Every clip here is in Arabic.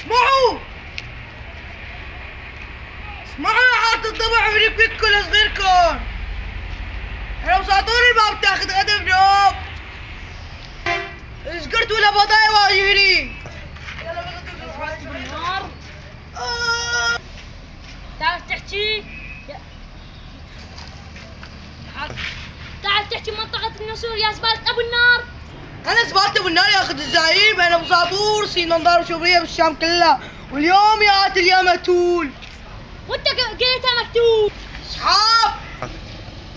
اسمعوا اسمعوا يا حارة الضبع ورفيقكم لصغيركم. احنا مساطور ما بتاخد غدا بنوم. سكرت ولا بضايع واجهني. بالنار. تعرف تحكي؟ تعرف تحكي منطقة النسور يا زبالة أبو النار؟ انا زبالة ابو النار يا اخي الزعيم. انا مساطور سين نضار وشوبرية بالشام كلها، واليوم يا يا متول. وانت قلتها مكتوب. اصحاب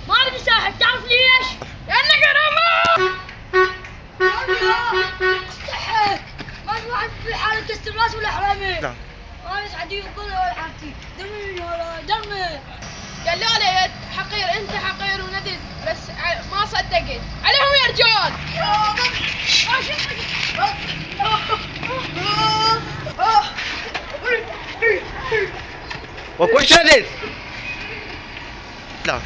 ما بدي ساحب، تعرف ليش؟ لأنك رمى. استحك ما في واحد في حالة استغراس ولا حرامي. نعم. ما يسعدي يقول ولا حاجتي. دمي ولا دمي. قال لي علي حقير، انت حقير وندل، بس ما صدقت عليهم يا رجال. وكوش ندل. لا.